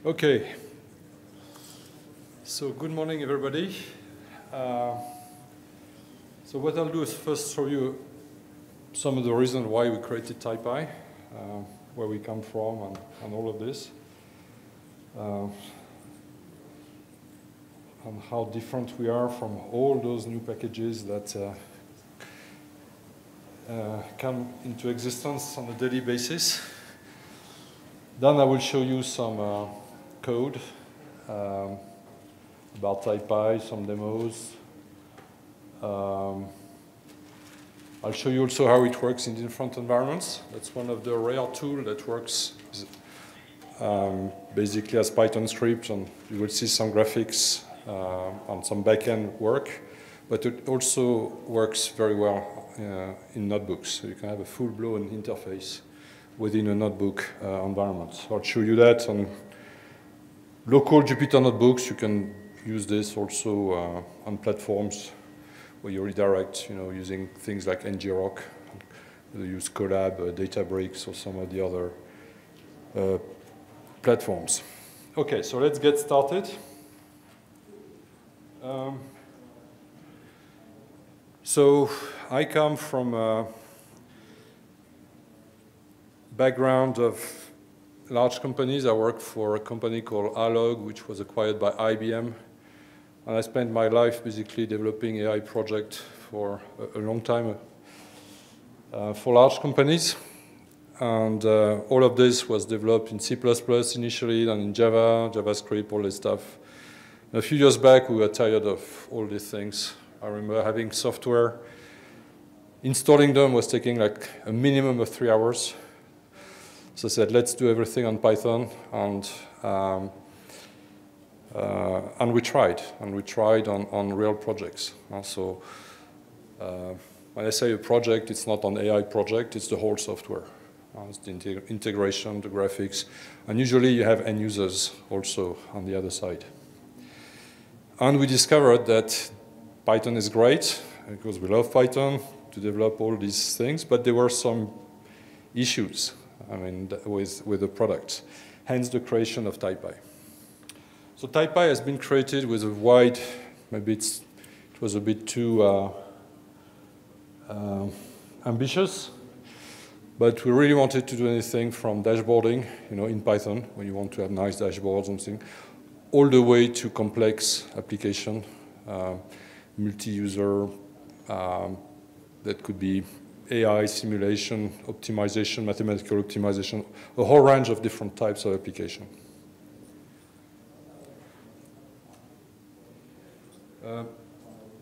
Okay. So good morning, everybody. So what I'll do is first show you some of the reasons why we created Taipy, where we come from, and all of this, and how different we are from all those new packages that come into existence on a daily basis. Then I will show you some code about Taipy, some demos. I'll show you also how it works in different environments. That's one of the rare tools that works basically as Python script, and you will see some graphics and some backend work. But it also works very well in notebooks. So you can have a full-blown interface within a notebook environment. So I'll show you that on local Jupyter notebooks. You can use this also on platforms where you redirect, using things like ngrok. You use Colab, Databricks, or some of the other platforms. Okay, so let's get started. So I come from a background of large companies. I worked for a company called Alog, which was acquired by IBM. And I spent my life basically developing AI projects for a long time for large companies. And all of this was developed in C++ initially, then in Java, JavaScript, all this stuff. And a few years back, we were tired of all these things. I remember having software. Installing them was taking like a minimum of 3 hours. So I said, let's do everything on Python, and we tried on real projects. So when I say a project, it's not an AI project, it's the whole software. It's the integration, the graphics, and usually you have end users also on the other side. And we discovered that Python is great, because we love Python to develop all these things, but there were some issues, with the product, hence the creation of Taipy. So Taipy has been created with a wide, maybe it was a bit too ambitious, but we really wanted to do anything from dashboarding, in Python, when you want to have nice dashboards and things, all the way to complex application, multi-user, that could be AI, simulation, optimization, mathematical optimization, a whole range of different types of application.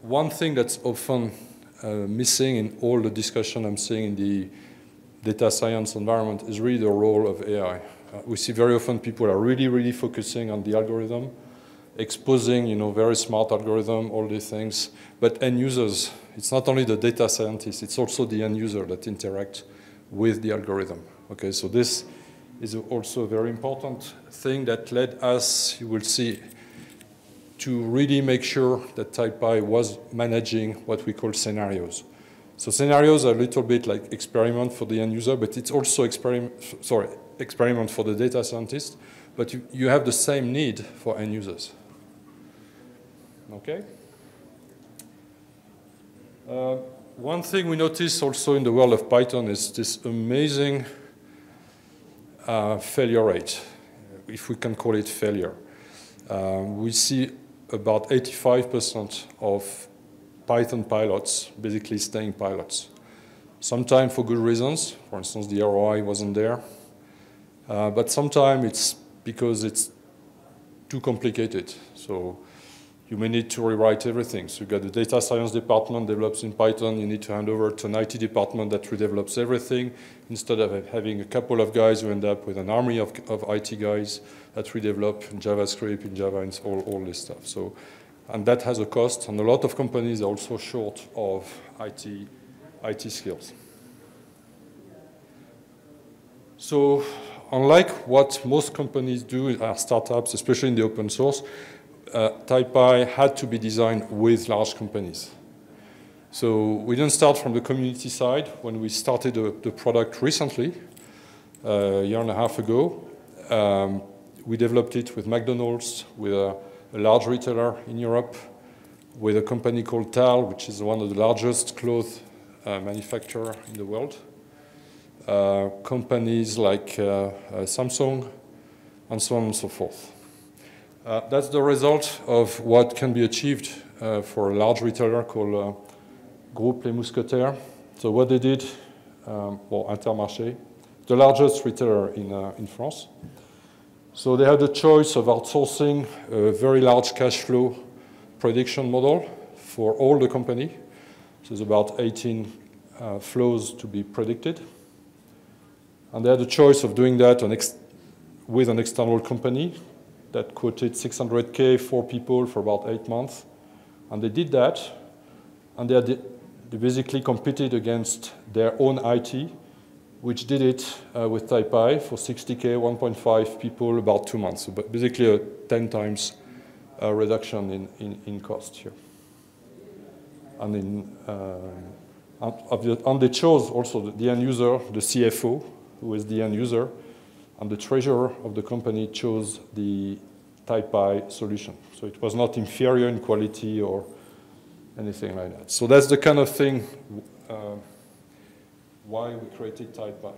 One thing that's often missing in all the discussion I'm seeing in the data science environment is really the role of AI. We see very often people are really, really focusing on the algorithm, exposing, very smart algorithm, all these things. But end users, it's not only the data scientists, it's also the end user that interact with the algorithm. Okay, so this is also a very important thing that led us, you will see, to really make sure that Taipy was managing what we call scenarios. So scenarios are a little bit like experiment for the end user, but it's also experiment for the data scientist, but you have the same need for end users. Okay? One thing we notice also in the world of Python is this amazing failure rate, if we can call it failure. We see about 85% of Python pilots basically staying pilots. Sometimes for good reasons. For instance, the ROI wasn't there. But sometimes it's because it's too complicated. So you may need to rewrite everything. So you've got the data science department develops in Python. You need to hand over to an IT department that redevelops everything. Instead of having a couple of guys, you end up with an army of IT guys that redevelop in JavaScript, in Java, and all this stuff. So, and that has a cost. And a lot of companies are also short of IT skills. So unlike what most companies do, startups, especially in the open source, Taipy had to be designed with large companies. So we didn't start from the community side. When we started the product recently, a year and a half ago, we developed it with McDonald's, with a large retailer in Europe, with a company called TAL, which is one of the largest clothes manufacturer in the world. Companies like Samsung, and so on and so forth. That's the result of what can be achieved for a large retailer called Groupe Les Mousquetaires. So what they did, Intermarché, the largest retailer in France. So they had the choice of outsourcing a very large cash flow prediction model for all the company. So there's about 18 flows to be predicted. And they had the choice of doing that with an external company that quoted 600K for people for about 8 months. And they did that, and they basically competed against their own IT, which did it with Taipy for 60K, 1.5 people, about 2 months. So basically a 10 times reduction in cost here. And, and they chose also the end user, the CFO, who is the end user, and the treasurer of the company chose the Taipy solution. So it was not inferior in quality or anything like that. So that's the kind of thing why we created Taipy.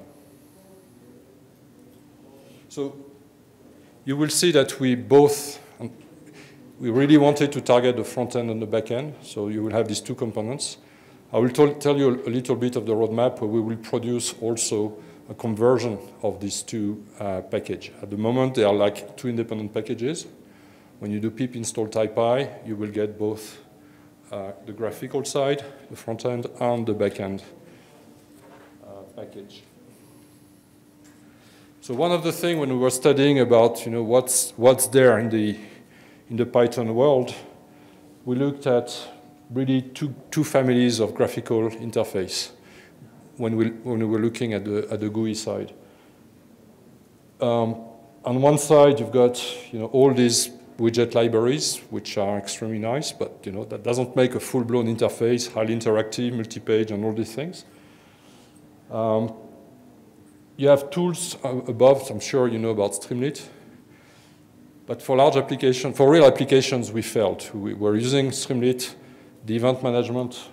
So you will see that we really wanted to target the front end and the back end. So you will have these two components. I will tell you a little bit of the roadmap where we will produce also a conversion of these two packages. At the moment, they are like two independent packages. When you do pip install Taipy, you will get both the graphical side, the front end, and the back end package. So one of the things when we were studying about what's there in the Python world, we looked at really two families of graphical interface when we were looking at the GUI side. On one side, you've got all these widget libraries, which are extremely nice, but that doesn't make a full-blown interface, highly interactive, multi-page, and all these things. You have tools above. I'm sure you know about Streamlit. But for large applications, for real applications, we failed. We were using Streamlit. The event management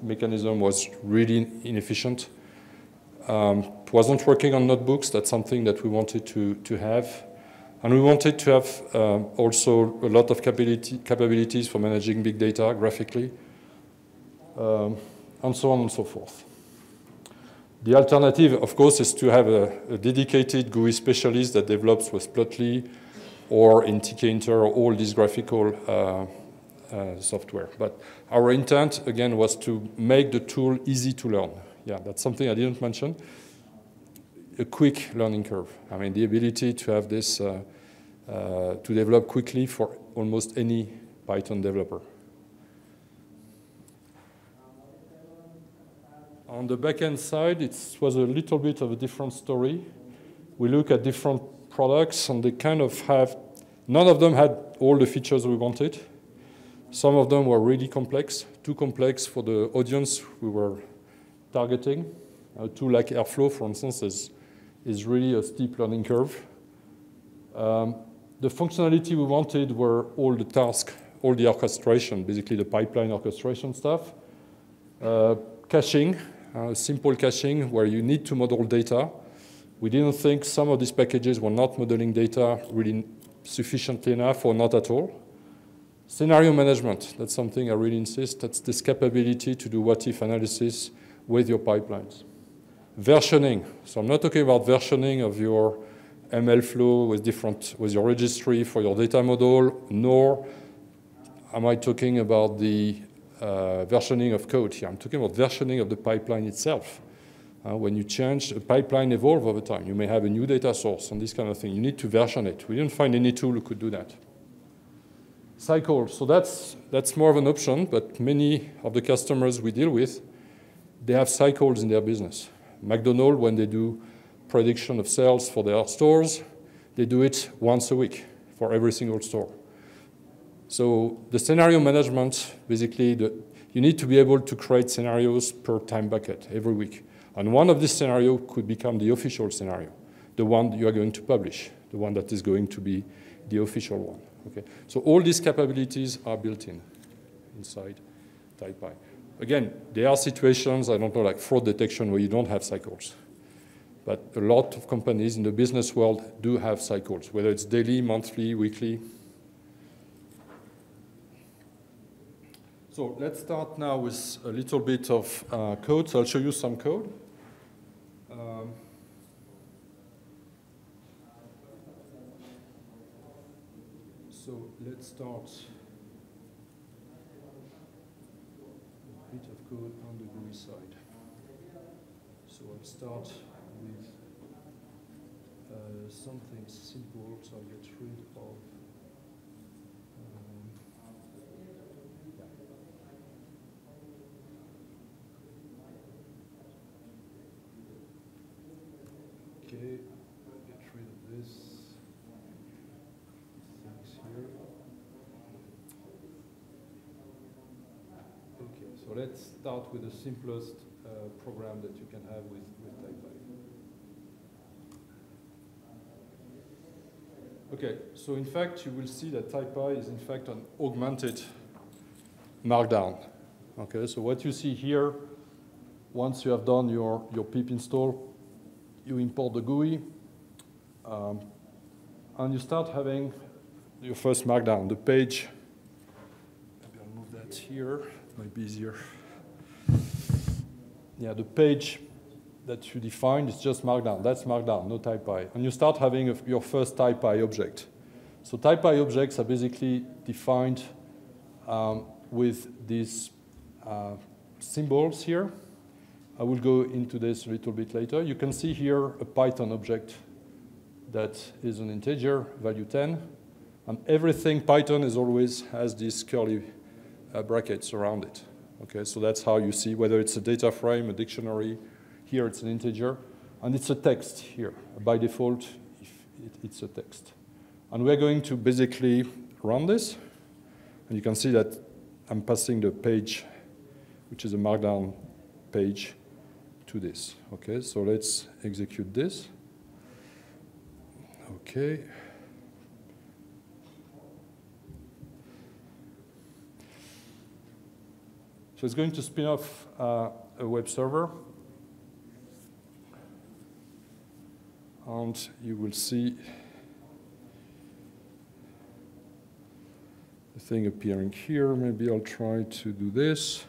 mechanism was really inefficient. It wasn't working on notebooks. That's something that we wanted to have. And we wanted to have also a lot of capabilities for managing big data graphically, and so on and so forth. The alternative, of course, is to have a dedicated GUI specialist that develops with Plotly or in tkinter or all these graphical software. But our intent, again, was to make the tool easy to learn. Yeah, that's something I didn't mention. A quick learning curve. I mean, the ability to have this, to develop quickly for almost any Python developer. On the back-end side, it was a little bit of a different story. We look at different products, and they kind of have, none of them had all the features we wanted. Some of them were really complex, too complex for the audience we were targeting. A tool like Airflow, for instance, is really a steep learning curve. The functionality we wanted were all the tasks, all the orchestration, basically the pipeline orchestration stuff. Caching, simple caching, where you need to model data. We didn't think some of these packages were not modeling data really sufficiently enough or not at all. Scenario management, that's something I really insist. That's this capability to do what-if analysis with your pipelines. Versioning, so I'm not talking about versioning of your ML flow with your registry for your data model, nor am I talking about the versioning of code here. I'm talking about versioning of the pipeline itself. When you change, a pipeline evolves over time. You may have a new data source and this kind of thing. You need to version it. We didn't find any tool who could do that. Cycles, so that's more of an option, but many of the customers we deal with, they have cycles in their business. McDonald's, when they do prediction of sales for their stores, they do it once a week for every single store. So the scenario management, basically, you need to be able to create scenarios per time bucket every week. And one of these scenarios could become the official scenario, the one you are going to publish. the one that is going to be the official one. Okay? So all these capabilities are built in inside Taipy. Again, there are situations, I don't know, like fraud detection where you don't have cycles. But a lot of companies in the business world do have cycles, whether it's daily, monthly, weekly. So let's start now with a little bit of code. So I'll show you some code. So let's start a bit of code on the GUI side. So I'll start with something simple, so I get rid of okay, get rid of this things here. Okay, so let's start with the simplest program that you can have with Taipy. Okay, so in fact, you will see that Taipy is in fact an augmented markdown. Okay, so what you see here, once you have done your pip install, you import the GUI, and you start having your first markdown. The page, maybe I'll move that here, it might be easier. Yeah, the page that you define is just markdown. That's markdown, no Taipy. And you start having your first Taipy object. So Taipy objects are basically defined with these symbols here. I will go into this a little bit later. You can see here a Python object that is an integer, value 10. And everything Python is always has these curly brackets around it. Okay, so that's how you see whether it's a data frame, a dictionary. Here it's an integer, and it's a text here. By default, it's a text. And we're going to basically run this. And you can see that I'm passing the page, which is a markdown page, to this. Okay, so let's execute this. Okay. So it's going to spin off a web server. And you will see the thing appearing here. Maybe I'll try to do this.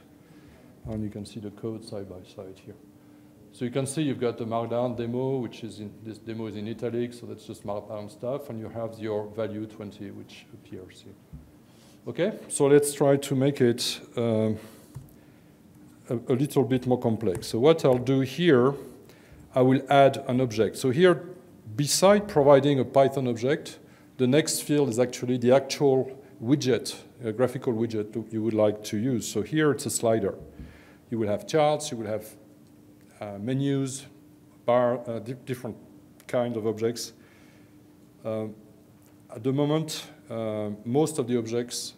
And you can see the code side by side here. So you can see you've got the markdown demo, which is in, this demo is in italic, so that's just markdown stuff. And you have your value 20, which appears here. Okay, so let's try to make it a little bit more complex. So what I'll do here, I will add an object. So here, beside providing a Python object, the next field is actually the actual widget, a graphical widget you would like to use. So here it's a slider. You will have charts, you will have menus, different kind of objects. At the moment, most of the objects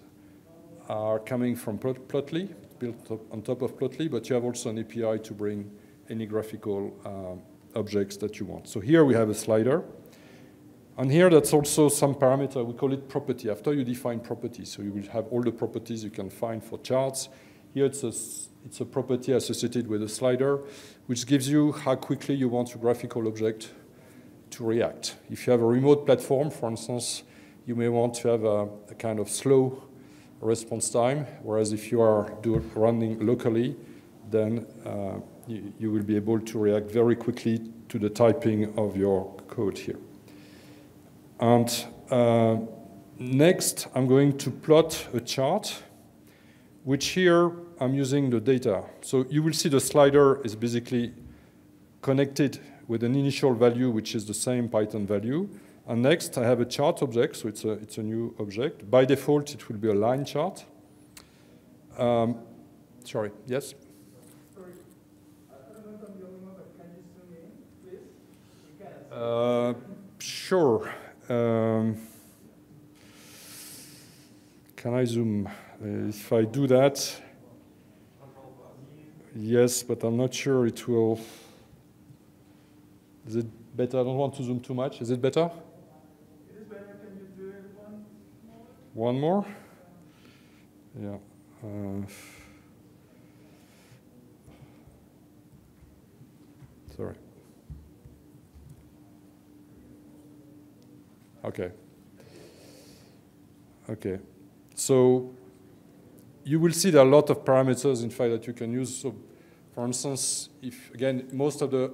are coming from Plotly, built on top of Plotly, but you have also an API to bring any graphical objects that you want. So here we have a slider. And here that's also some parameter, we call it property. After you define property, so you will have all the properties you can find for charts. Here it's a property associated with a slider, which gives you how quickly you want your graphical object to react. If you have a remote platform, for instance, you may want to have a kind of slow response time, whereas if you are running locally, then you will be able to react very quickly to the typing of your code here. And next, I'm going to plot a chart, which here I'm using the data. So you will see the slider is basically connected with an initial value, which is the same Python value. And next, I have a chart object, so it's a new object. By default, it will be a line chart. Sorry, yes? Sorry, I don't know if I'm the only one, but can you zoom in, please? Sure. Can I zoom? If I do that, yes, but I'm not sure it will. Is it better? I don't want to zoom too much. Is it better? One more? Yeah. Sorry. Okay. Okay. So you will see there are a lot of parameters, in fact, that you can use. So, for instance, if, again, most of the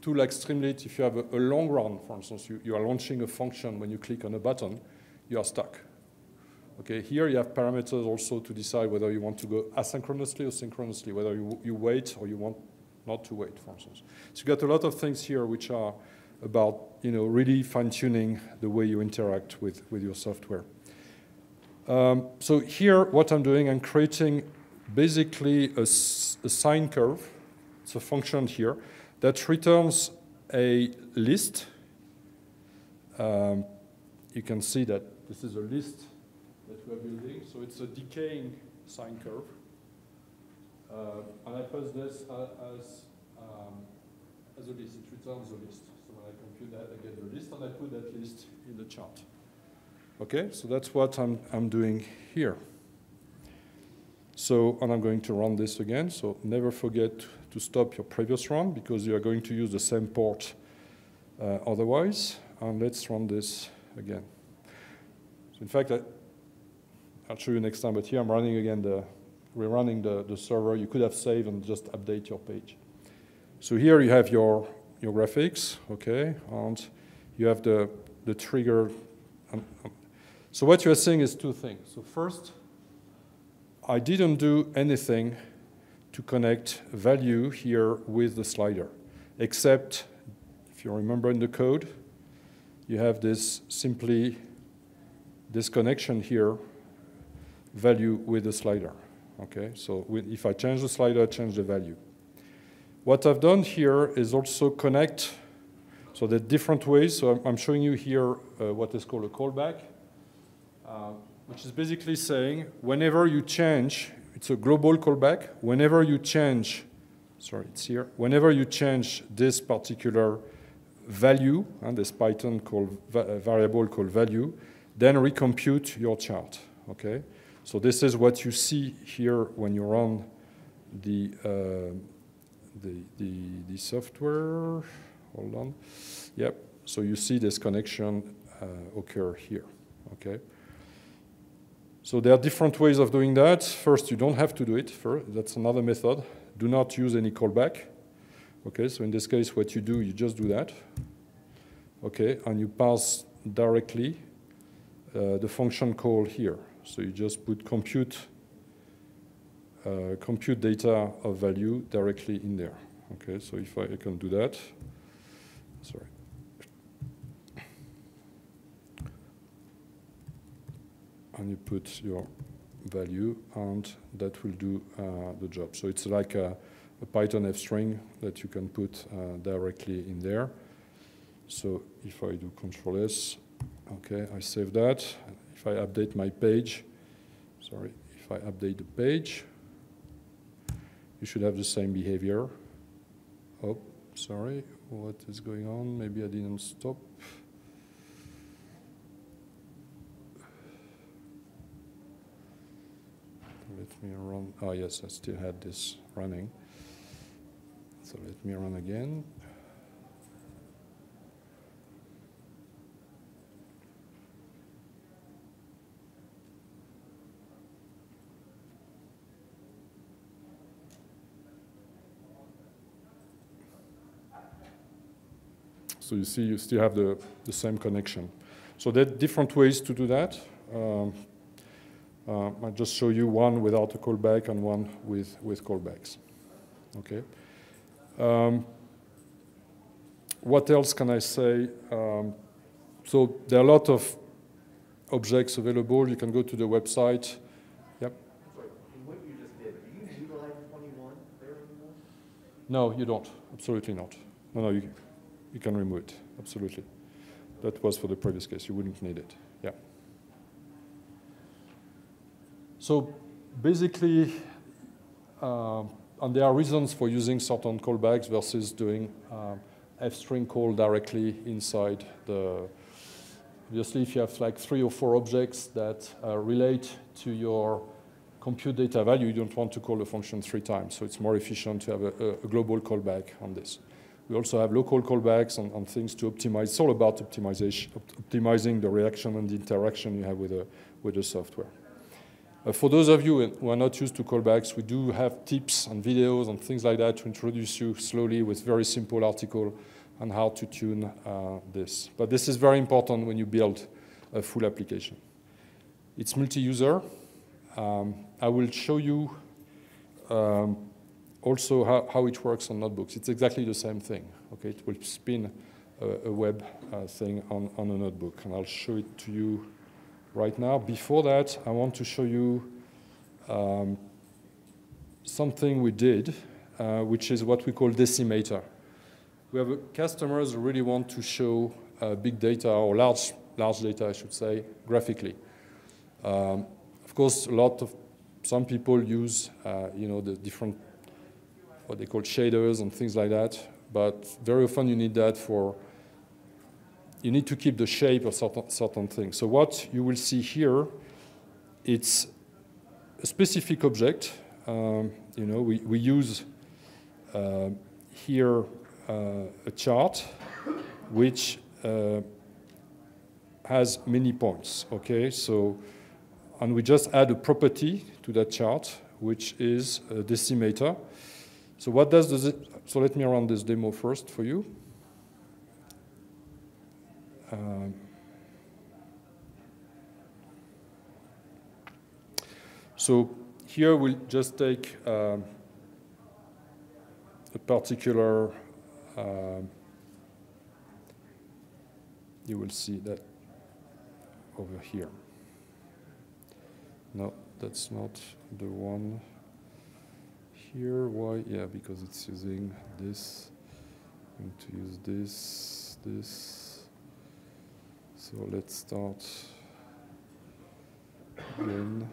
tool like Streamlit, if you have a long run, for instance, you are launching a function when you click on a button, you are stuck. Okay, here you have parameters also to decide whether you want to go asynchronously or synchronously, whether you wait or you want not to wait, for instance. So you got a lot of things here which are about, you know, really fine-tuning the way you interact with your software. So here, what I'm doing, I'm creating basically a sine curve. It's a function here that returns a list. You can see that this is a list that we are building. So it's a decaying sine curve. And I pass this as a list. It returns a list. So when I compute that, I get the list, and I put that list in the chart. Okay, so that's what I'm doing here. So, and I'm going to run this again. So never forget to stop your previous run, because you are going to use the same port otherwise. And let's run this again. So in fact, I'll show you next time, but here I'm running again we're running the server. You could have saved and just update your page. So here you have your graphics, okay, and you have the trigger. So what you are seeing is two things. So first, I didn't do anything to connect value here with the slider, except, if you remember in the code, you have this connection here, value with the slider. Okay, so if I change the slider, I change the value. What I've done here is also connect, so there are different ways. So I'm showing you here what is called a callback, which is basically saying whenever you change, it's a global callback, whenever you change, sorry, it's here, whenever you change this particular value, and this Python variable called value, then recompute your chart, okay? So this is what you see here when you run the software. Hold on. Yep. So you see this connection occur here. Okay. So there are different ways of doing that. First, you don't have to do it. That's another method. Do not use any callback. Okay. So in this case, what you do, you just do that. Okay. And you pass directly the function call here. So you just put compute data of value directly in there. Okay, so if I can do that, sorry. And you put your value, and that will do the job. So it's like a Python F string that you can put directly in there. So if I do Control S, okay, I save that. If I update my page, sorry, if I update the page, you should have the same behavior. Oh, sorry, what is going on? Maybe I didn't stop. Let me run. Oh, yes, I still had this running. So let me run again. So you see, you still have the same connection. So there are different ways to do that. I'll just show you one without a callback and one with callbacks. Okay. What else can I say? So there are a lot of objects available. You can go to the website. Yep. Sorry, what you just did, do you utilize 21 there anymore? No, you don't. Absolutely not. No, you can remove it, absolutely. That was for the previous case. You wouldn't need it, yeah. So basically, and there are reasons for using certain callbacks versus doing f-string call directly inside the Obviously, if you have like 3 or 4 objects that relate to your compute data value, you don't want to call the function 3 times. So it's more efficient to have a global callback on this. We also have local callbacks on things to optimize. It's all about optimizing the reaction and the interaction you have with the software. For those of you who are not used to callbacks, we do have tips and videos and things like that to introduce you slowly with very simple article on how to tune this. But this is very important when you build a full application. It's multi-user. I will show you also how it works on notebooks. It's exactly the same thing. Okay, it will spin a web thing on a notebook, and I'll show it to you right now. Before that, I want to show you something we did, which is what we call decimator. We have customers who really want to show big data, or large data, I should say, graphically. Of course, some people use, the different, what they call shaders and things like that. But very often you need that you need to keep the shape of certain things. So what you will see here, it's a specific object. We use here a chart which has many points. Okay, so and we just add a property to that chart, which is a decimator. So what does it? So let me run this demo first for you. So here we'll just take a particular. You will see that over here. No, that's not the one here. Why? Yeah, because it's using this. I'm going to use this. So let's start again.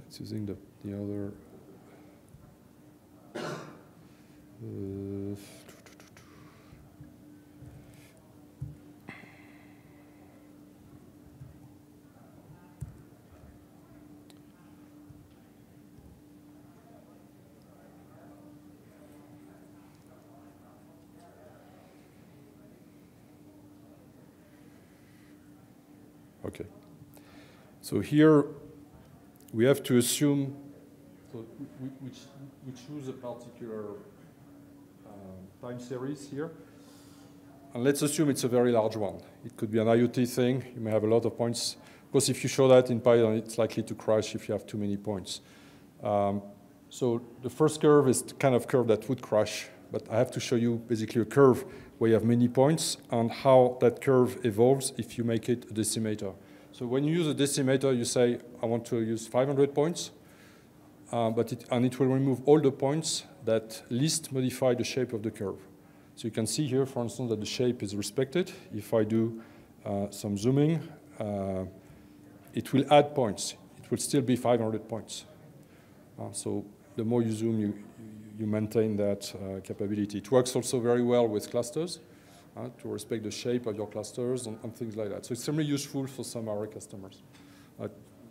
It's using the other. Okay. So here we have to assume we choose a particular time series here. And let's assume it's a very large one. It could be an IoT thing. You may have a lot of points. Of course, if you show that in Python, it's likely to crash if you have too many points. So the first curve is the kind of curve that would crash. But I have to show you basically a curve where you have many points and how that curve evolves if you make it a decimator. So when you use a decimator, you say, I want to use 500 points. And it will remove all the points that least modify the shape of the curve. So you can see here, for instance, that the shape is respected. If I do some zooming, it will add points. It will still be 500 points. So the more you zoom, you maintain that capability. It works also very well with clusters to respect the shape of your clusters and things like that. So it's extremely useful for some of our customers.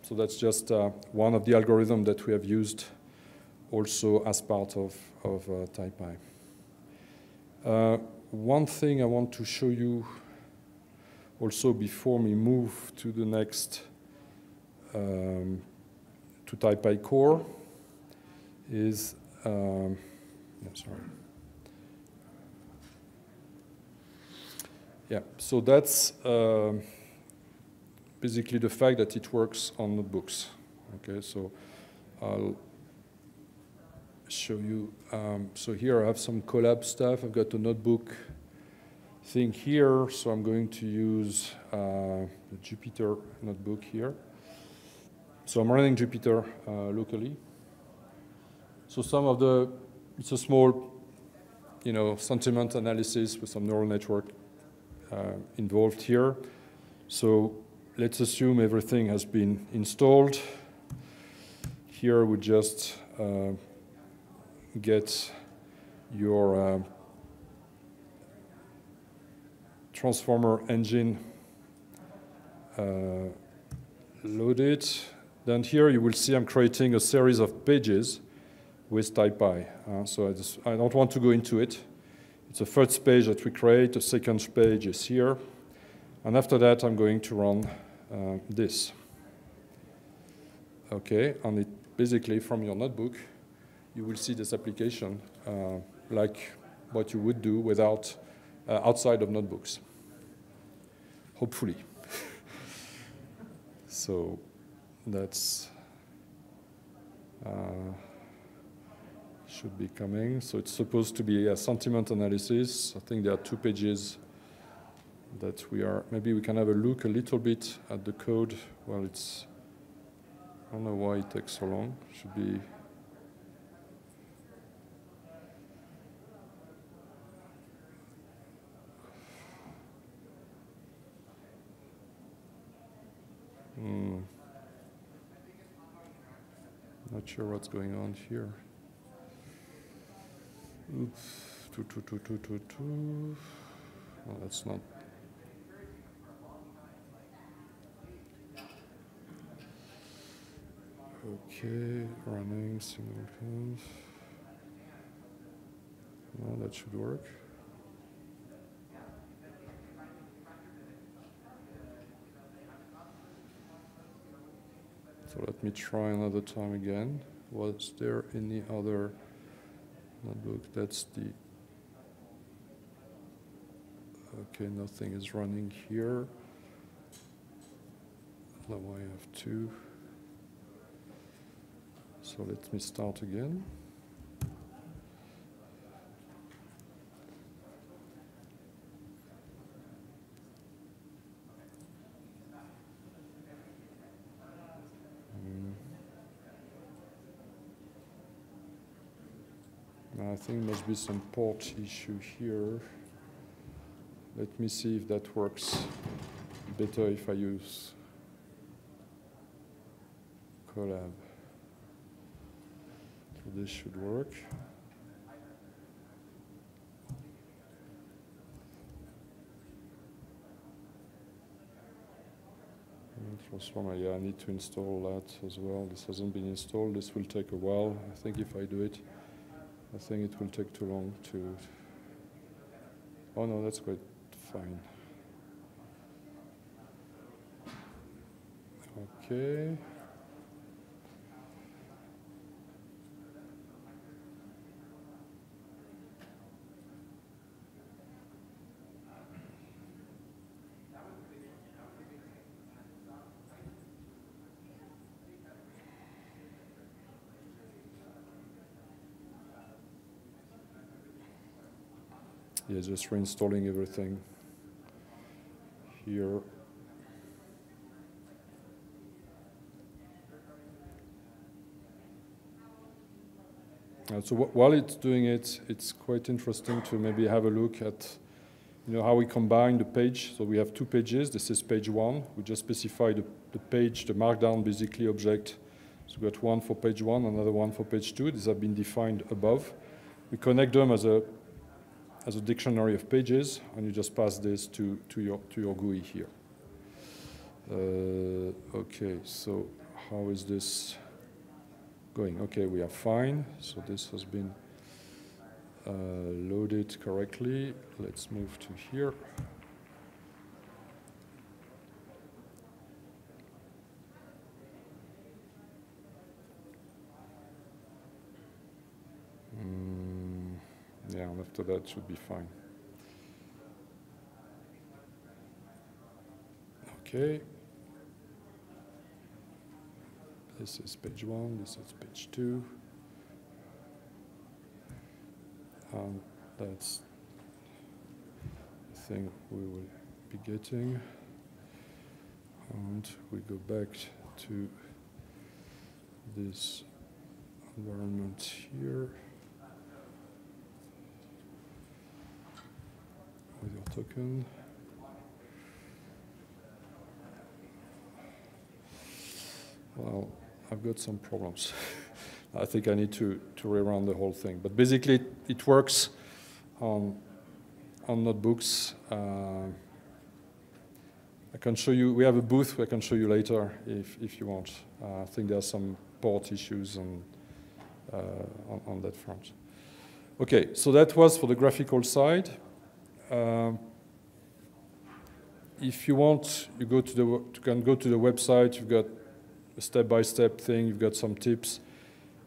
So that's just one of the algorithms that we have used also as part of Taipy. One thing I want to show you also before we move to the next, to Taipy Core is, sorry. Yeah, so that's basically the fact that it works on notebooks. Okay, so I'll show you. So here I have some collab stuff. I've got a notebook thing here, so I'm going to use the Jupyter notebook here. So I'm running Jupyter locally. So it's a small, sentiment analysis with some neural network involved here. So let's assume everything has been installed. here we just get your transformer engine loaded. Then here you will see I'm creating a series of pages with Taipy. So I don't want to go into it. It's the first page that we create. The second page is here. And after that, I'm going to run this. Okay, and it basically from your notebook, you will see this application like what you would do without outside of notebooks. Hopefully. So that's should be coming. So it's supposed to be a sentiment analysis. I think there are 2 pages that maybe we can have a look a little bit at the code. Well, I don't know why it takes so long. Should be. Not sure what's going on here. Oops. Well, that's not. Okay, running single code. No, that should work. So let me try another time again. Was there any other notebook? That's the. Okay, nothing is running here. Now I have 2. So let me start again. I think there must be some port issue here. Let me see if that works better if I use Collab. So this should work. Transformer, yeah, I need to install that as well. This hasn't been installed. This will take a while. I think if I do it, I think it will take too long to. Oh no, that's quite fine. Okay. Yeah, just reinstalling everything here. So while it's doing it, it's quite interesting to maybe have a look at, how we combine the page. So we have 2 pages. This is page 1. We just specify the page, the markdown basically object. So we got one for page 1, another one for page 2. These have been defined above. We connect them as a dictionary of pages, and you just pass this to your GUI here. Okay, so how is this going? Okay, we are fine. So this has been loaded correctly. Let's move to here. Yeah, and after that should be fine. Okay. This is page 1, this is page 2. And that's the thing we will be getting. And we go back to this environment here. With your token. Well, I've got some problems. I think I need to rerun the whole thing. But basically, it works on notebooks. I can show you, we have a booth I can show you later if you want. I think there are some port issues on that front. Okay, so that was for the graphical side. If you want, you can go to the website. You've got a step-by-step thing. You've got some tips.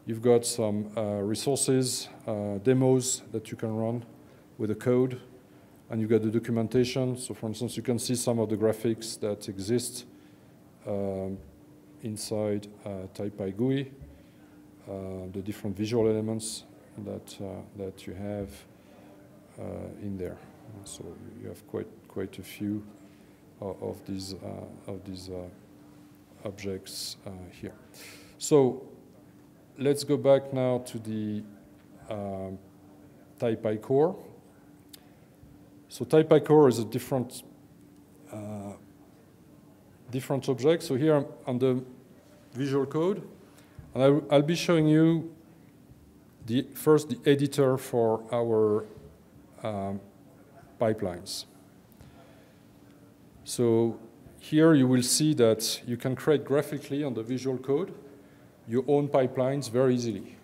You've got some resources, demos that you can run with the code. And you've got the documentation. So for instance, you can see some of the graphics that exist inside Taipy GUI, the different visual elements that you have in there. So you have quite a few of these objects here. So let's go back now to the Taipy Core. So Taipy Core is a different object. So here on the visual code, and I'll be showing you first the editor for our pipelines. So here you will see that you can create graphically on the visual code your own pipelines very easily.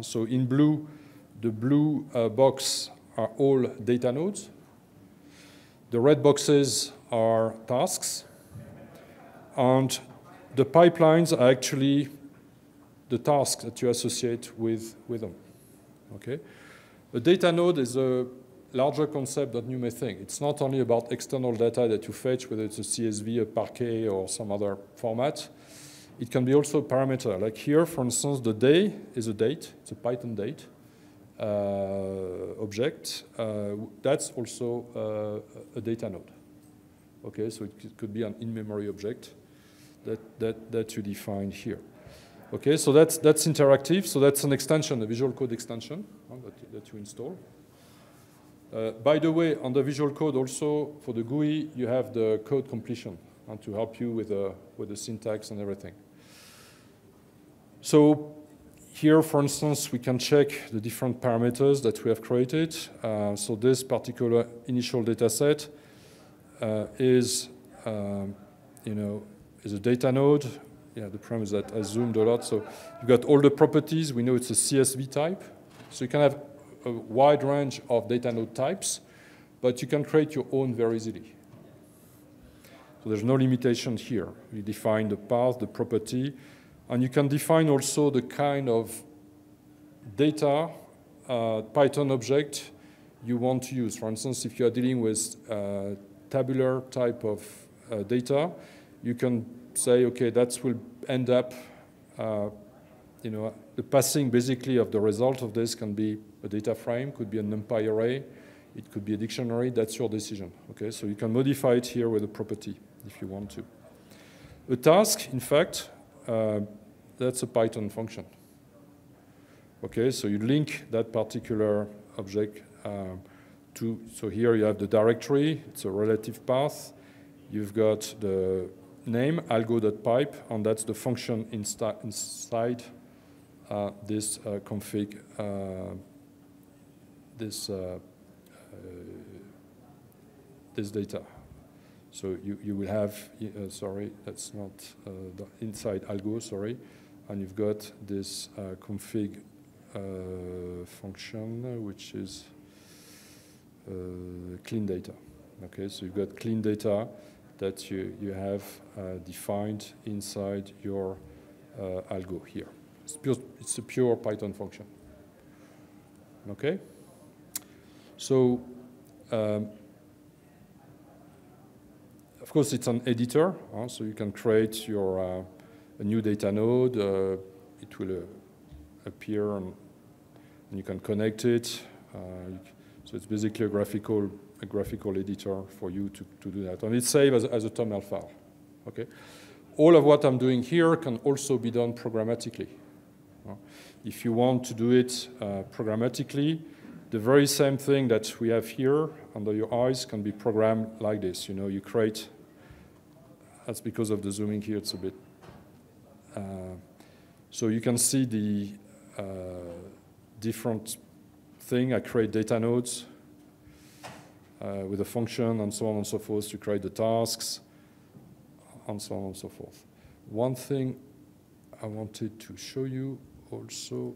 So in blue, the blue box are all data nodes. The red boxes are tasks, and the pipelines are actually the tasks that you associate with them. Okay? A data node is a larger concept than you may think. It's not only about external data that you fetch, whether it's a CSV, a Parquet, or some other format. It can be also a parameter. Like here, for instance, the day is a date. It's a Python date. Object, that's also a data node. Okay, so it could be an in-memory object that you define here. Okay, so that's interactive. So that's an extension, a visual code extension that you install. By the way, on the visual code also for the GUI, you have the code completion to help you with the syntax and everything. So here, for instance, we can check the different parameters that we have created. So this particular initial data set is a data node. Yeah, the problem is that I zoomed a lot. So you've got all the properties. We know it's a CSV type. So you can have a wide range of data node types, but you can create your own very easily. So there's no limitation here. You define the path, the property, and you can define also the kind of data Python object you want to use. For instance, if you are dealing with tabular type of data, you can say, okay, that will end up, the passing basically of the result of this can be a data frame, could be a NumPy array, it could be a dictionary. That's your decision. Okay, so you can modify it here with a property if you want to. A task, in fact, that's a Python function. Okay, so you link that particular object so here you have the directory, it's a relative path. You've got the name, algo.pipe, and that's the function inside this config, this data. So you will have, sorry, that's not inside algo, sorry, and you've got this config function, which is clean data. Okay, so you've got clean data that you have defined inside your algo here. It's a pure Python function. Okay, so of course it's an editor, so you can create your a new data node. It will appear and you can connect it. So it's basically a graphical editor for you to do that. And it's saved as a TOML file. Okay? All of what I'm doing here can also be done programmatically. If you want to do it programmatically, the very same thing that we have here under your eyes can be programmed like this. You create, that's because of the zooming here, it's a bit, So you can see the different thing. I create data nodes with a function and so on and so forth to create the tasks and so on and so forth. One thing I wanted to show you also,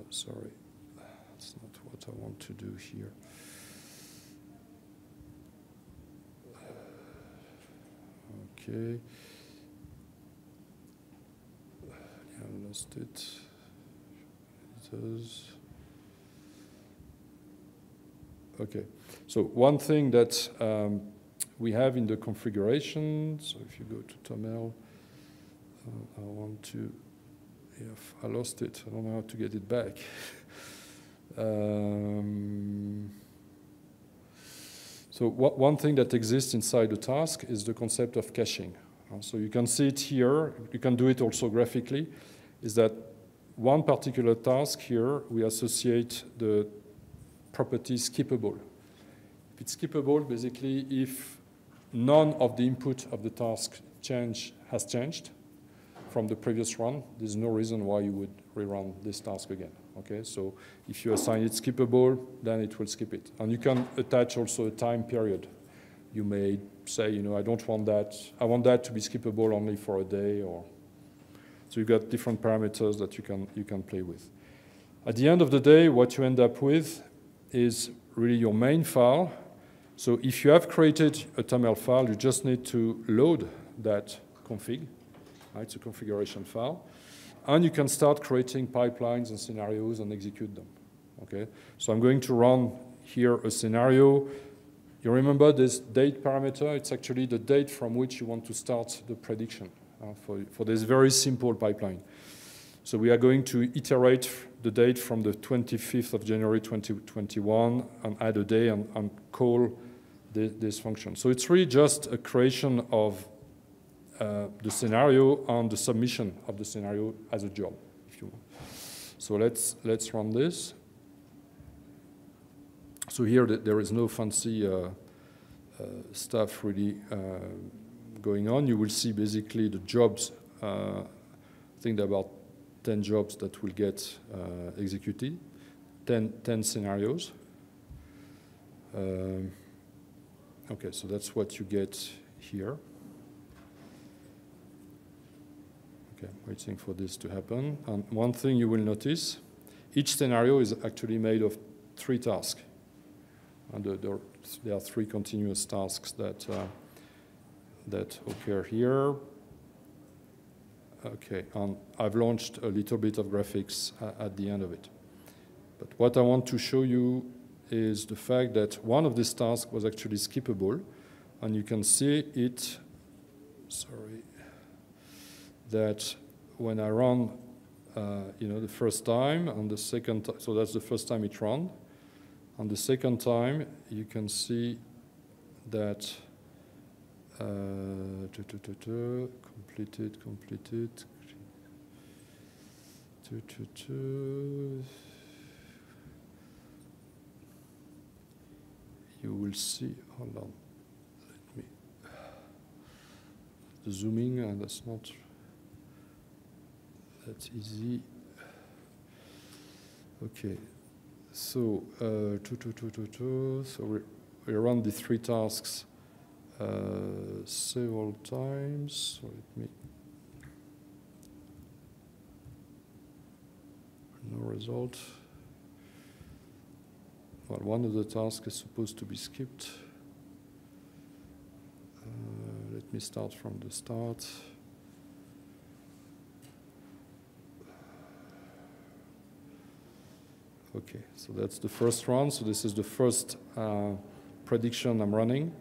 sorry, that's not what I want to do here. Okay. I lost it. It is. Okay. So one thing that we have in the configuration, so if you go to Toml, I want to, I lost it. I don't know how to get it back. So one thing that exists inside the task is the concept of caching. So you can see it here. You can do it also graphically. Is that one particular task here, we associate the property skippable. If it's skippable, basically, if none of the input of the task has changed from the previous run, there's no reason why you would rerun this task again. Okay, so if you assign it skippable, then it will skip it. And you can attach also a time period. You may say, you know, I don't want that. I want that to be skippable only for a day, or so you've got different parameters that you can play with. At the end of the day, what you end up with is really your main file. So if you have created a Toml file, you just need to load that config. Right? It's a configuration file. And you can start creating pipelines and scenarios and execute them. Okay? So I'm going to run here a scenario. You remember this date parameter? It's actually the date from which you want to start the prediction for this very simple pipeline. So we are going to iterate the date from the 25th of January 2021 and add a day and call this function. So it's really just a creation of the scenario and the submission of the scenario as a job, if you want. So let's run this. So here there is no fancy stuff really going on. You will see basically the jobs. I think there are about 10 jobs that will get executed, 10 scenarios. Okay, so that's what you get here. Okay, waiting for this to happen. And one thing you will notice, each scenario is actually made of 3 tasks. And there are 3 continuous tasks that occur here. Okay, and I've launched a little bit of graphics at the end of it. But what I want to show you is the fact that one of these tasks was actually skippable, and you can see it, sorry, that when I run, the first time and the second, so that's the first time it ran. On the second time, you can see that completed. You will see, hold on, let me, the zooming, and that's not that easy. Okay. So, so we run the 3 tasks several times. So let me. No result. Well, one of the tasks is supposed to be skipped. Let me start from the start. Okay, so that's the first run. So this is the first prediction I'm running.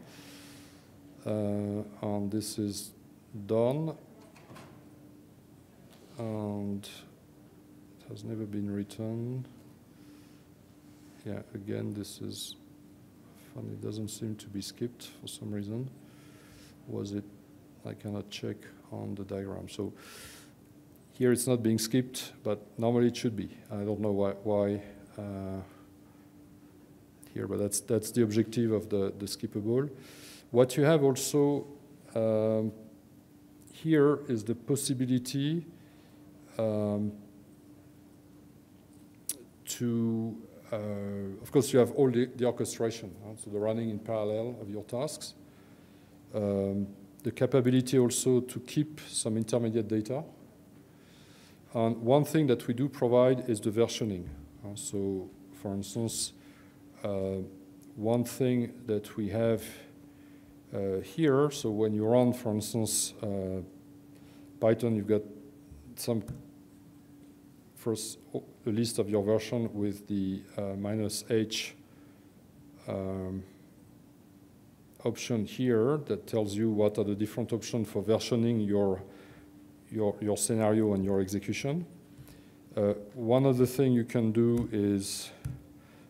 And this is done. And it has never been returned. Yeah, again, this is funny. It doesn't seem to be skipped for some reason. Was it? I cannot check on the diagram. So here it's not being skipped, but normally it should be. I don't know why here, but that's the objective of the skippable. What you have also here is the possibility to, of course, you have all the orchestration, so the running in parallel of your tasks. The capability also to keep some intermediate data. And one thing that we do provide is the versioning. So, for instance, one thing that we have here, so when you run, for instance, Python, you've got some first a list of your version with the -h option here that tells you what are the different options for versioning your scenario and your execution. One other thing you can do is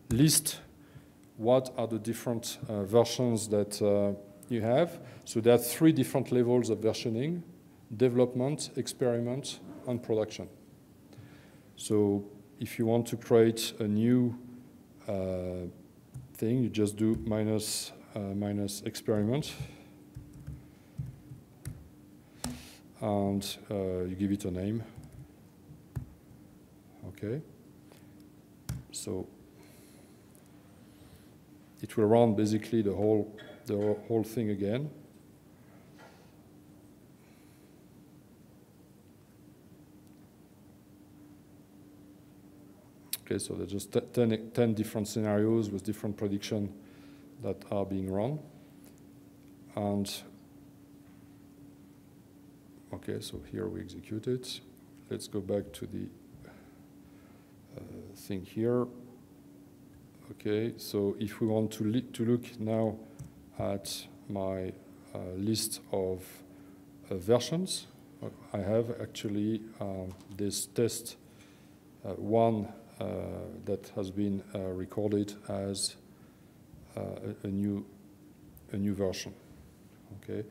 list what are the different versions that you have. So there are 3 different levels of versioning: development, experiment, and production. So if you want to create a new thing, you just do minus experiment, and you give it a name. Okay. So it will run basically the whole thing again. Okay, so there's just 10 different scenarios with different predictions that are being run. And okay, so here we execute it. Let's go back to the thing here. Okay, so if we want to look now at my list of versions, I have actually this test one that has been recorded as a new version. Okay,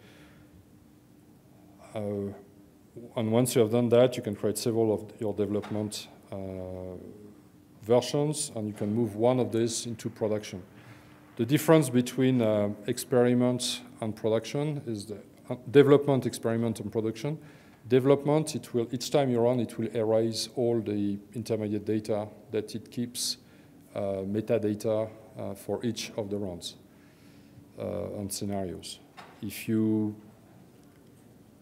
and once you have done that, you can create several of your development versions, and you can move one of these into production. The difference between experiment and production is the development, experiment, and production. Development, it will, each time you run, it will erase all the intermediate data that it keeps metadata for each of the runs and scenarios. If you,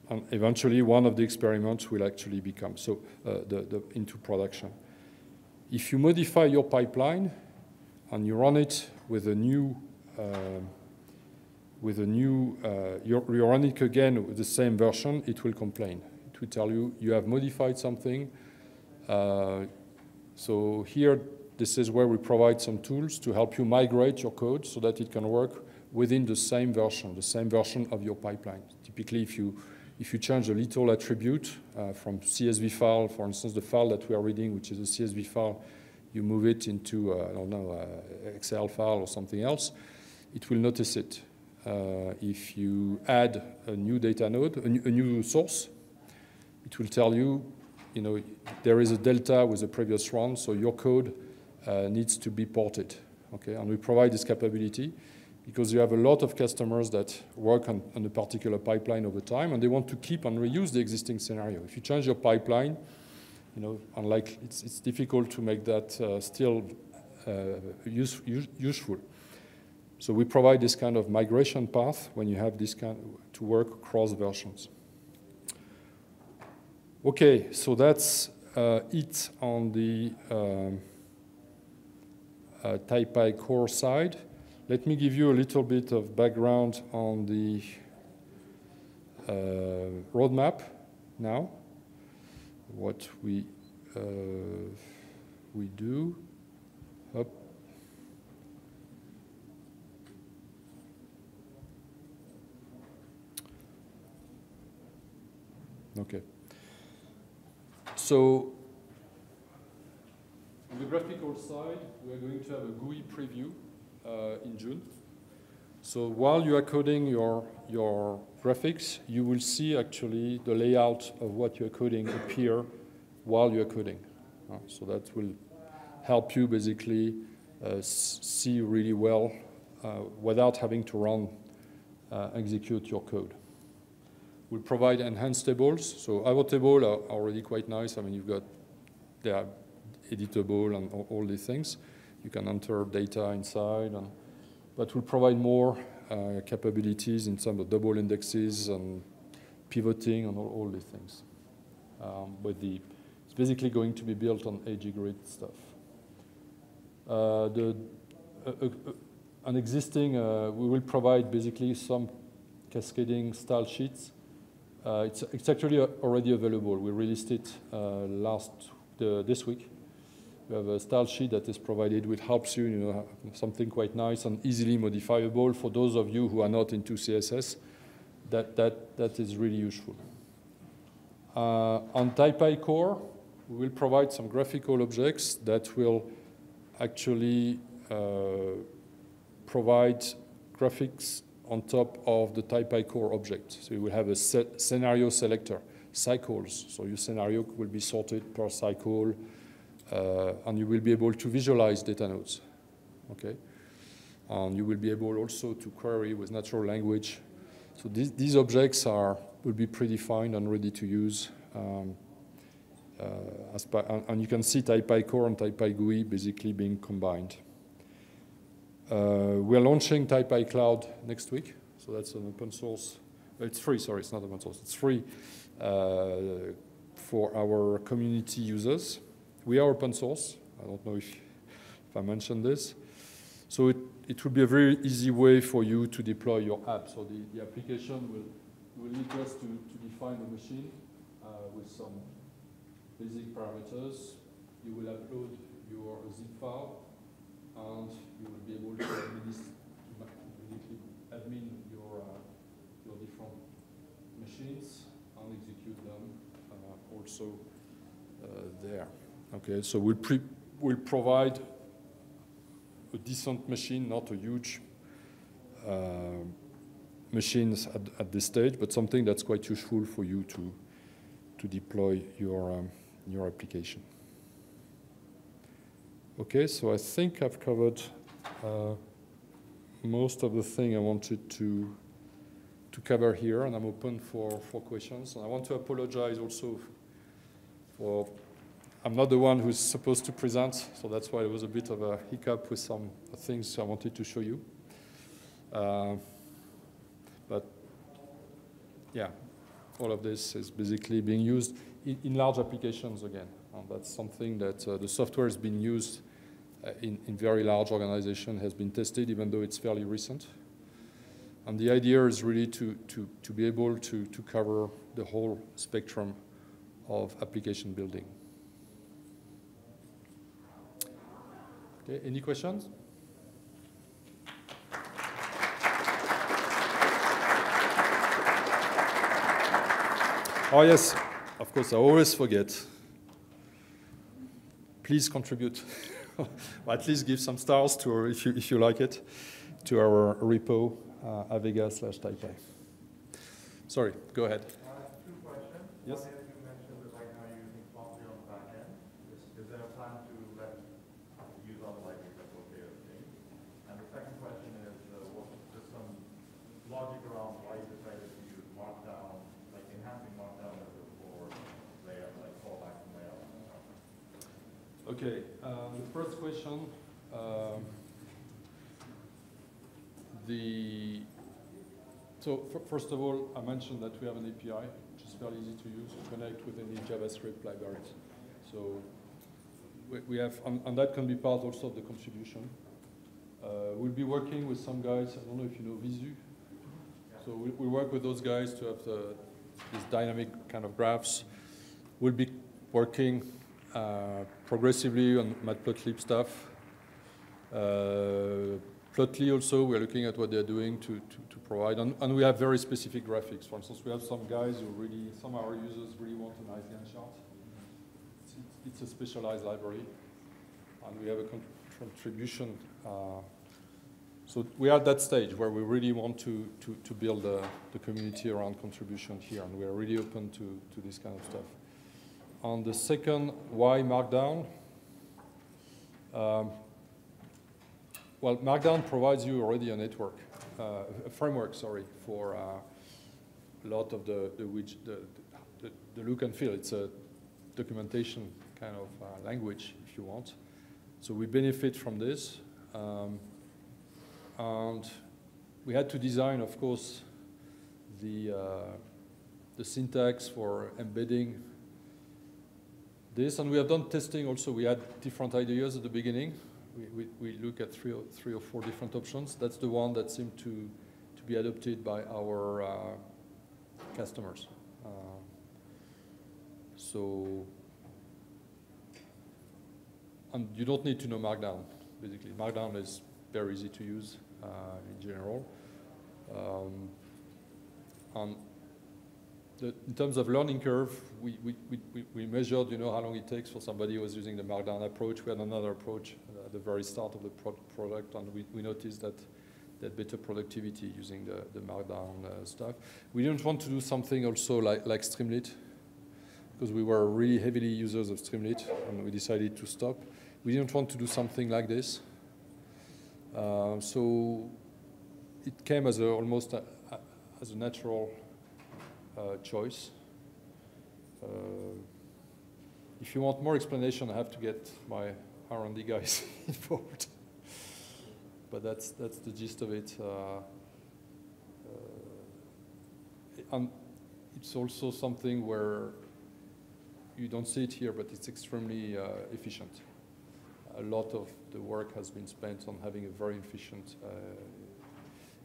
and eventually one of the experiments will actually become into production. If you modify your pipeline and you run it with a new, you run it again with the same version, it will complain. It will tell you you have modified something. So here, this is where we provide some tools to help you migrate your code so that it can work within the same version of your pipeline. Typically, if you change a little attribute from CSV file, for instance, the file that we are reading, which is a CSV file, you move it into, I don't know, Excel file or something else, it will notice it. If you add a new data node, a new source, it will tell you, there is a delta with the previous run, so your code needs to be ported. Okay, and we provide this capability because you have a lot of customers that work on a particular pipeline over time, and they want to keep and reuse the existing scenario. If you change your pipeline, unlike it's difficult to make that still useful. So we provide this kind of migration path when you have this kind to work across versions. Okay, so that's it on the Taipy Core side. Let me give you a little bit of background on the roadmap now. What we do. Up. Okay. So on the graphical side, we are going to have a GUI preview in June. So while you are coding your graphics, you will see actually the layout of what you are coding appear while you are coding. So that will help you basically see really well without having to execute your code. We'll provide enhanced tables. So our tables are already quite nice. I mean, they are editable and all these things. You can enter data inside, but we'll provide more capabilities in terms of double indexes and pivoting and all these things. It's basically going to be built on AG grid stuff. An existing, we will provide basically some cascading style sheets. It's actually already available. We released it this week. We have a style sheet that is provided, which helps you, have something quite nice and easily modifiable for those of you who are not into CSS. That is really useful. On Taipy Core, we will provide some graphical objects that will actually provide graphics on top of the Taipy Core object. So you will have a scenario selector, cycles. So your scenario will be sorted per cycle, and you will be able to visualize data nodes. Okay, and you will be able also to query with natural language. So these objects will be predefined and ready to use. And you can see Taipy Core and Taipy GUI basically being combined. We are launching Taipy Cloud next week. So that's an open source. It's free, sorry, it's not open source. It's free for our community users. We are open source. I don't know if I mentioned this. So it will be a very easy way for you to deploy your app. So the application will need just to define the machine with some basic parameters. You will upload your zip file, and you will be able to admin your different machines and execute them also there. Okay, so we'll provide a decent machine, not a huge machines at this stage, but something that's quite useful for you to deploy your application. Okay, so I think I've covered most of the thing I wanted to cover here, and I'm open for questions. And I want to apologize also for, I'm not the one who's supposed to present, so that's why it was a bit of a hiccup with some things I wanted to show you. But yeah, all of this is basically being used in large applications again. And that's something that the software has been used in very large organizations, has been tested, even though it's fairly recent. And the idea is really to be able to cover the whole spectrum of application building. Okay, any questions? Oh yes, of course, I always forget. Please contribute, or at least give some stars to, or if you like it, to our repo, avega/Taipy. Sorry, go ahead. Two questions. Yes. One is, you mentioned that right now you're using Florian on the back end. Is there a plan to let use other libraries that's okay with things? And the second question is, just some logic around why you decided to use Markdown, like enhancing Markdown as a core layout, like fallback and layout. Okay, the first question, so first of all, I mentioned that we have an API, which is fairly easy to use to connect with any JavaScript libraries. So we have, and that can be part also of the contribution. We'll be working with some guys, I don't know if you know Visu. So we work with those guys to have these dynamic kind of graphs. We'll be working progressively on Matplotlib stuff. Plotly also, we're looking at what they're doing to provide, and we have very specific graphics. For instance, we have some guys who really, some of our users really want a nice Gantt chart. It's a specialized library, and we have a contribution. So we are at that stage where we really want to build the community around contribution here, and we are really open to this kind of stuff. On the second, why Markdown? Well, Markdown provides you already a network, a framework, sorry, for a lot of the look and feel. It's a documentation kind of language, if you want. So we benefit from this. And we had to design, of course, the syntax for embedding this. And we have done testing also. We had different ideas at the beginning. We look at three or four different options. That's the one that seemed to be adopted by our customers. And you don't need to know Markdown, basically. Markdown is very easy to use in general. And in terms of learning curve, we measured, how long it takes for somebody who was using the Markdown approach. We had another approach at the very start of the product, and we noticed that they had better productivity using the Markdown stuff. We didn't want to do something also like Streamlit, because we were really heavily users of Streamlit, and we decided to stop. We didn't want to do something like this. So it came as almost as a natural choice. If you want more explanation, I have to get my R&D guys involved. But that's the gist of it. And it's also something where you don't see it here, but it's extremely efficient. A lot of the work has been spent on having a very efficient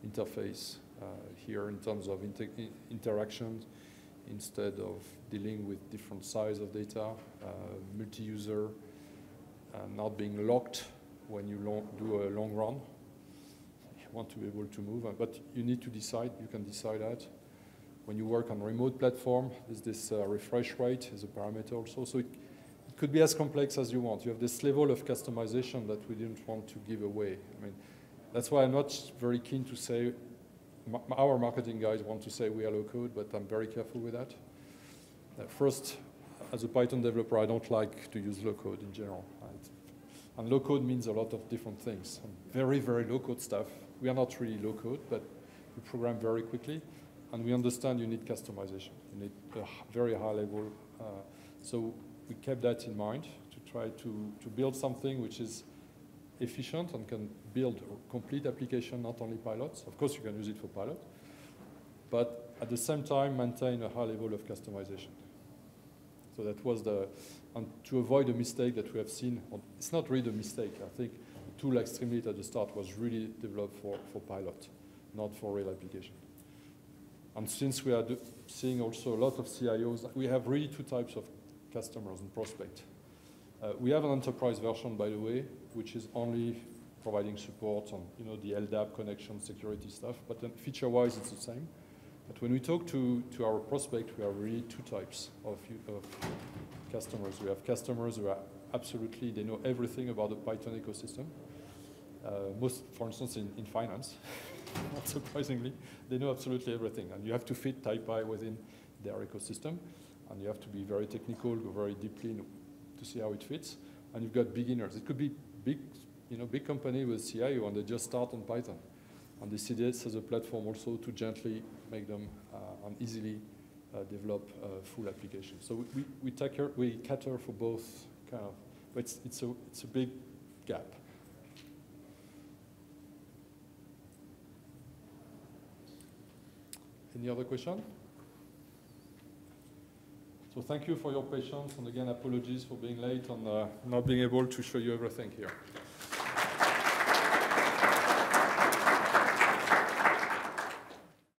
interface here in terms of interactions, instead of dealing with different size of data, multi-user, not being locked when you do a long run. You want to be able to move, but you need to decide. You can decide that. When you work on a remote platform, there's this refresh rate as a parameter also. So it could be as complex as you want. You have this level of customization that we didn't want to give away. I mean, that's why I'm not very keen to say, our marketing guys want to say we are low code, but I'm very careful with that. First, as a Python developer, I don't like to use low code in general. And low code means a lot of different things. Very, very low code stuff. We are not really low code, but we program very quickly. And we understand you need customization. You need a very high level. So we kept that in mind to try to build something which is efficient and can build a complete application, not only pilots. Of course, you can use it for pilot. But at the same time, maintain a high level of customization. So that was and to avoid a mistake that we have seen. It's not really a mistake. I think a tool like Streamlit at the start was really developed for pilot, not for real application. And since we are seeing also a lot of CIOs, we have really two types of customers and prospect. We have an enterprise version, by the way, which is only providing support on the LDAP connection security stuff, but then feature-wise it's the same. But when we talk to our prospect, we have really two types of customers. We have customers who are absolutely, they know everything about the Python ecosystem. Most, for instance, in finance, not surprisingly, they know absolutely everything. And you have to fit Taipy within their ecosystem. And you have to be very technical, go very deeply to see how it fits. And you've got beginners. It could be big company with CIO, and they just start on Python. And they see this as a platform also to gently make them and easily develop full applications. So we cater for both kind of, but it's a big gap. Any other question? So thank you for your patience, and again, apologies for being late and not being able to show you everything here.